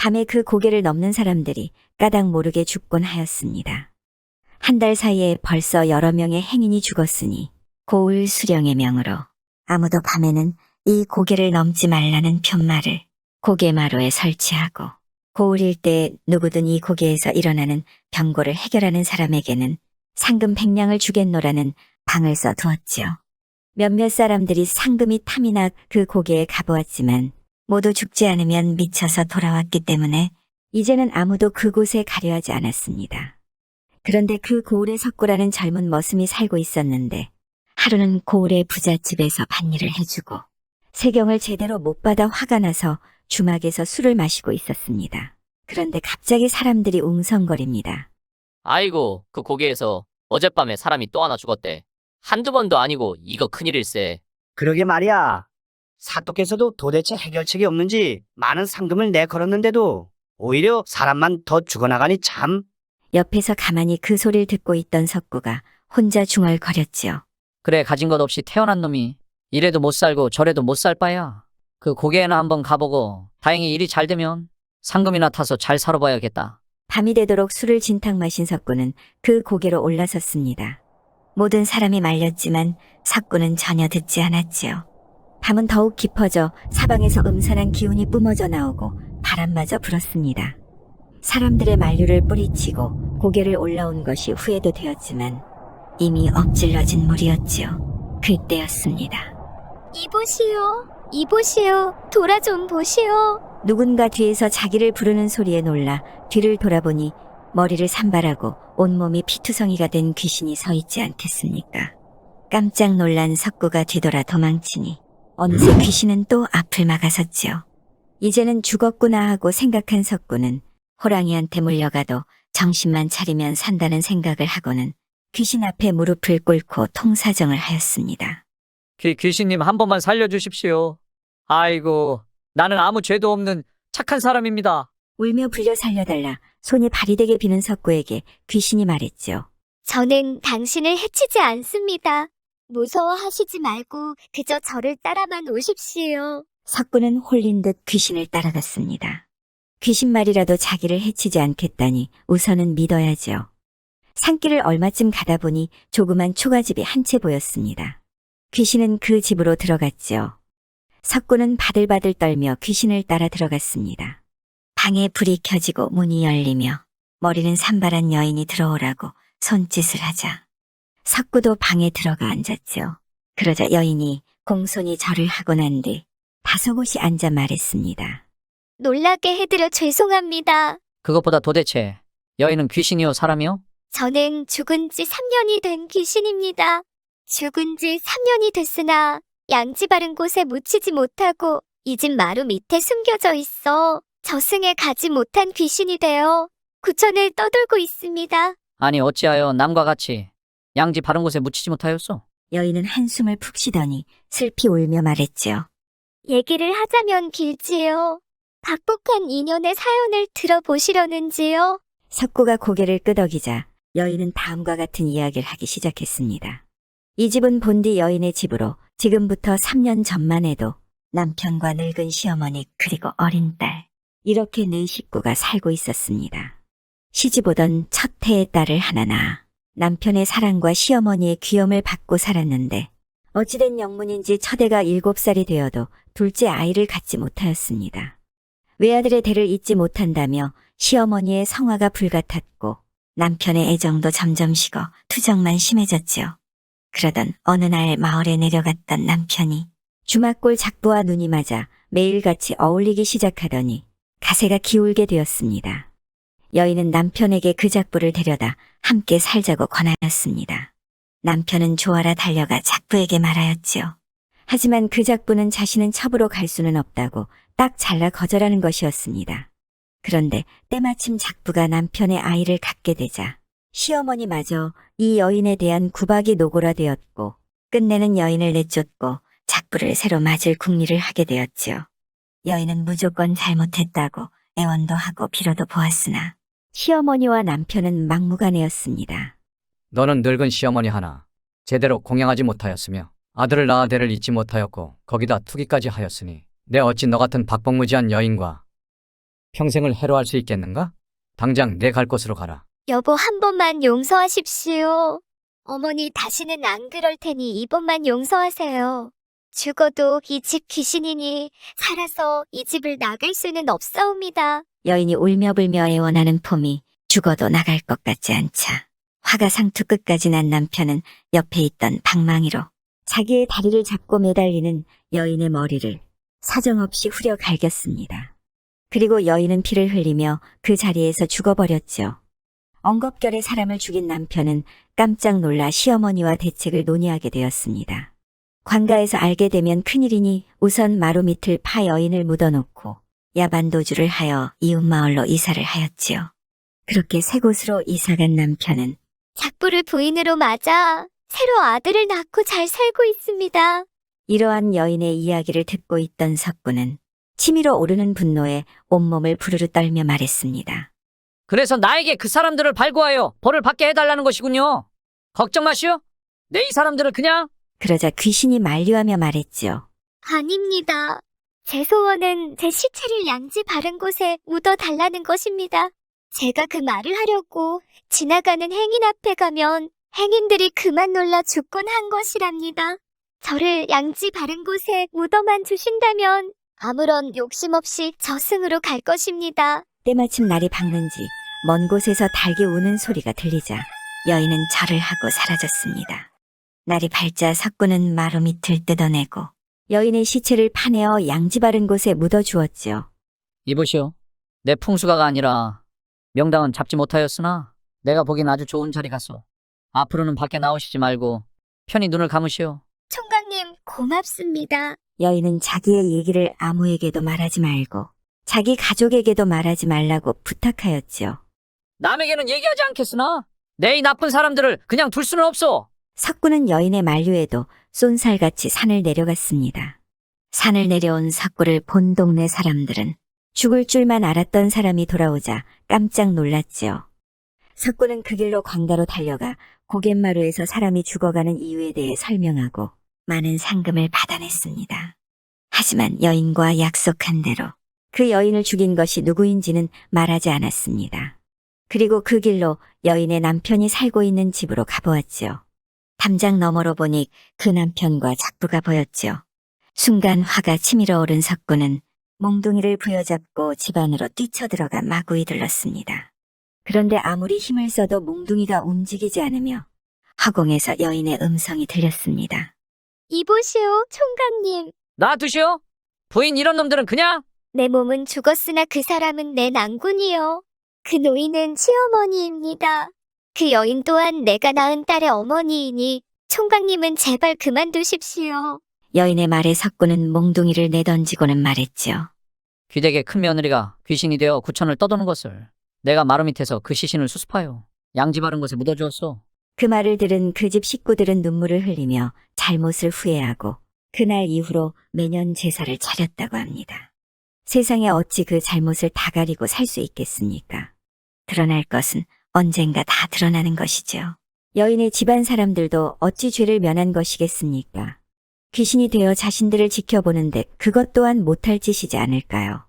밤에 그 고개를 넘는 사람들이 까닭 모르게 죽곤 하였습니다. 한 달 사이에 벌써 여러 명의 행인이 죽었으니 고을 수령의 명으로 아무도 밤에는 이 고개를 넘지 말라는 편말을 고개마루에 설치하고 고을일 때 누구든 이 고개에서 일어나는 병고를 해결하는 사람에게는 상금 100냥을 주겠노라는 방을 써두었지요. 몇몇 사람들이 상금이 탐이나 그 고개에 가보았지만 모두 죽지 않으면 미쳐서 돌아왔기 때문에 이제는 아무도 그곳에 가려 하지 않았습니다. 그런데 그 고을의 석구라는 젊은 머슴이 살고 있었는데 하루는 고을의 부잣집에서 밭일을 해주고 세경을 제대로 못 받아 화가 나서 주막에서 술을 마시고 있었습니다. 그런데 갑자기 사람들이 웅성거립니다. 아이고, 그 고개에서 어젯밤에 사람이 또 하나 죽었대. 한두 번도 아니고 이거 큰일일세. 그러게 말이야. 사또께서도 도대체 해결책이 없는지 많은 상금을 내걸었는데도 오히려 사람만 더 죽어나가니 참. 옆에서 가만히 그 소리를 듣고 있던 석구가 혼자 중얼거렸지요. 그래, 가진 것 없이 태어난 놈이 이래도 못 살고 저래도 못 살 바야. 그 고개에나 한번 가보고 다행히 일이 잘 되면 상금이나 타서 잘 살아봐야겠다. 밤이 되도록 술을 진탕 마신 석구는 그 고개로 올라섰습니다. 모든 사람이 말렸지만 석구는 전혀 듣지 않았지요. 밤은 더욱 깊어져 사방에서 음산한 기운이 뿜어져 나오고 바람마저 불었습니다. 사람들의 만류를 뿌리치고 고개를 올라온 것이 후회도 되었지만 이미 엎질러진 물이었지요. 그때였습니다. 이보시오, 이보시오, 돌아 좀 보시오. 누군가 뒤에서 자기를 부르는 소리에 놀라 뒤를 돌아보니 머리를 산발하고 온몸이 피투성이가 된 귀신이 서 있지 않겠습니까? 깜짝 놀란 석구가 뒤돌아 도망치니 어느새 귀신은 또 앞을 막아섰지요. 이제는 죽었구나 하고 생각한 석구는 호랑이한테 물려가도 정신만 차리면 산다는 생각을 하고는 귀신 앞에 무릎을 꿇고 통사정을 하였습니다. 귀신님 한 번만 살려주십시오. 아이고, 나는 아무 죄도 없는 착한 사람입니다. 울며 불려 살려달라 손이 발이 되게 비는 석구에게 귀신이 말했죠. 저는 당신을 해치지 않습니다. 무서워하시지 말고 그저 저를 따라만 오십시오. 석구는 홀린 듯 귀신을 따라갔습니다. 귀신 말이라도 자기를 해치지 않겠다니 우선은 믿어야죠. 산길을 얼마쯤 가다 보니 조그만 초가집이 한 채 보였습니다. 귀신은 그 집으로 들어갔죠. 석구는 바들바들 떨며 귀신을 따라 들어갔습니다. 방에 불이 켜지고 문이 열리며 머리는 산발한 여인이 들어오라고 손짓을 하자 석구도 방에 들어가 앉았죠. 그러자 여인이 공손히 절을 하고 난 뒤 다소곳이 앉아 말했습니다. 놀라게 해드려 죄송합니다. 그것보다 도대체 여인은 귀신이요 사람이요? 저는 죽은 지 3년이 된 귀신입니다. 죽은 지 3년이 됐으나 양지 바른 곳에 묻히지 못하고 이 집 마루 밑에 숨겨져 있어 저승에 가지 못한 귀신이 되어 구천을 떠돌고 있습니다. 아니 어찌하여 남과 같이 양지 바른 곳에 묻히지 못하였소? 여인은 한숨을 푹 쉬더니 슬피 울며 말했죠. 얘기를 하자면 길지요. 박복한 인연의 사연을 들어보시려는지요? 석구가 고개를 끄덕이자 여인은 다음과 같은 이야기를 하기 시작했습니다. 이 집은 본디 여인의 집으로 지금부터 3년 전만 해도 남편과 늙은 시어머니 그리고 어린 딸 이렇게 네 식구가 살고 있었습니다. 시집 오던 첫 해의 딸을 하나 낳아 남편의 사랑과 시어머니의 귀염을 받고 살았는데 어찌된 영문인지 첫애가 7살이 되어도 둘째 아이를 갖지 못하였습니다. 외아들의 대를 잇지 못한다며 시어머니의 성화가 불같았고 남편의 애정도 점점 식어 투정만 심해졌지요. 그러던 어느 날 마을에 내려갔던 남편이 주막골 작부와 눈이 맞아 매일같이 어울리기 시작하더니 가세가 기울게 되었습니다. 여인은 남편에게 그 작부를 데려다 함께 살자고 권하였습니다. 남편은 좋아라 달려가 작부에게 말하였지요. 하지만 그 작부는 자신은 첩으로 갈 수는 없다고 딱 잘라 거절하는 것이었습니다. 그런데 때마침 작부가 남편의 아이를 갖게 되자 시어머니마저 이 여인에 대한 구박이 노골화되었고 끝내는 여인을 내쫓고 작부를 새로 맞을 궁리를 하게 되었지요. 여인은 무조건 잘못했다고 애원도 하고 빌어도 보았으나 시어머니와 남편은 막무가내였습니다. 너는 늙은 시어머니 하나 제대로 공양하지 못하였으며 아들을 낳아 대를 잇지 못하였고 거기다 투기까지 하였으니 내 어찌 너 같은 박복무지한 여인과 평생을 해로할 수 있겠는가? 당장 내 갈 곳으로 가라. 여보, 한 번만 용서하십시오. 어머니, 다시는 안 그럴 테니 이번만 용서하세요. 죽어도 이 집 귀신이니 살아서 이 집을 나갈 수는 없사옵니다. 여인이 울며불며 애원하는 폼이 죽어도 나갈 것 같지 않자 화가 상투 끝까지 난 남편은 옆에 있던 방망이로 자기의 다리를 잡고 매달리는 여인의 머리를 사정없이 후려 갈겼습니다. 그리고 여인은 피를 흘리며 그 자리에서 죽어버렸죠. 엉겁결에 사람을 죽인 남편은 깜짝 놀라 시어머니와 대책을 논의하게 되었습니다. 관가에서 알게 되면 큰일이니 우선 마루 밑을 파 여인을 묻어놓고 야반도주를 하여 이웃마을로 이사를 하였지요. 그렇게 새 곳으로 이사간 남편은 작부를 부인으로 맞아 새로 아들을 낳고 잘 살고 있습니다. 이러한 여인의 이야기를 듣고 있던 석구는 치밀어 오르는 분노에 온몸을 부르르 떨며 말했습니다. 그래서 나에게 그 사람들을 발구하여 벌을 받게 해달라는 것이군요. 걱정 마시오. 내 이 사람들을 그냥 그러자 귀신이 만류하며 말했지요. 아닙니다. 제 소원은 제 시체를 양지 바른 곳에 묻어달라는 것입니다. 제가 그 말을 하려고 지나가는 행인 앞에 가면 행인들이 그만 놀라 죽곤 한 것이랍니다. 저를 양지 바른 곳에 묻어만 주신다면 아무런 욕심 없이 저승으로 갈 것입니다. 때마침 날이 밝는지 먼 곳에서 닭이 우는 소리가 들리자 여인은 절을 하고 사라졌습니다. 날이 밝자 석구는 마루 밑을 뜯어내고 여인의 시체를 파내어 양지 바른 곳에 묻어주었지요. 이보시오. 내 풍수가가 아니라 명당은 잡지 못하였으나 내가 보기엔 아주 좋은 자리 갔소. 앞으로는 밖에 나오시지 말고 편히 눈을 감으시오. 총각님, 고맙습니다. 여인은 자기의 얘기를 아무에게도 말하지 말고 자기 가족에게도 말하지 말라고 부탁하였지요. 남에게는 얘기하지 않겠으나 내 이 나쁜 사람들을 그냥 둘 수는 없소. 석구는 여인의 만류에도 쏜살같이 산을 내려갔습니다. 산을 내려온 석구를 본 동네 사람들은 죽을 줄만 알았던 사람이 돌아오자 깜짝 놀랐지요. 석구는 그 길로 광가로 달려가 고갯마루에서 사람이 죽어가는 이유에 대해 설명하고 많은 상금을 받아냈습니다. 하지만 여인과 약속한 대로 그 여인을 죽인 것이 누구인지는 말하지 않았습니다. 그리고 그 길로 여인의 남편이 살고 있는 집으로 가보았지요. 담장 너머로 보니 그 남편과 작부가 보였지요. 순간 화가 치밀어 오른 석구는 몽둥이를 부여잡고 집 안으로 뛰쳐들어가 마구이 들렀습니다. 그런데 아무리 힘을 써도 몽둥이가 움직이지 않으며 화공에서 여인의 음성이 들렸습니다. 이보시오, 총각님. 놔두시오. 부인 이런 놈들은 그냥 내 몸은 죽었으나 그 사람은 내 낭군이요. 그 노인은 시어머니입니다. 그 여인 또한 내가 낳은 딸의 어머니이니 총각님은 제발 그만두십시오. 여인의 말에 석구는 몽둥이를 내던지고는 말했지요. 귀댁의 큰 며느리가 귀신이 되어 구천을 떠도는 것을 내가 마루 밑에서 그 시신을 수습하여 양지 바른 곳에 묻어주었소. 그 말을 들은 그 집 식구들은 눈물을 흘리며 잘못을 후회하고 그날 이후로 매년 제사를 차렸다고 합니다. 세상에 어찌 그 잘못을 다 가리고 살 수 있겠습니까? 드러날 것은 언젠가 다 드러나는 것이죠. 여인의 집안 사람들도 어찌 죄를 면한 것이겠습니까? 귀신이 되어 자신들을 지켜보는데 그것 또한 못할 짓이지 않을까요?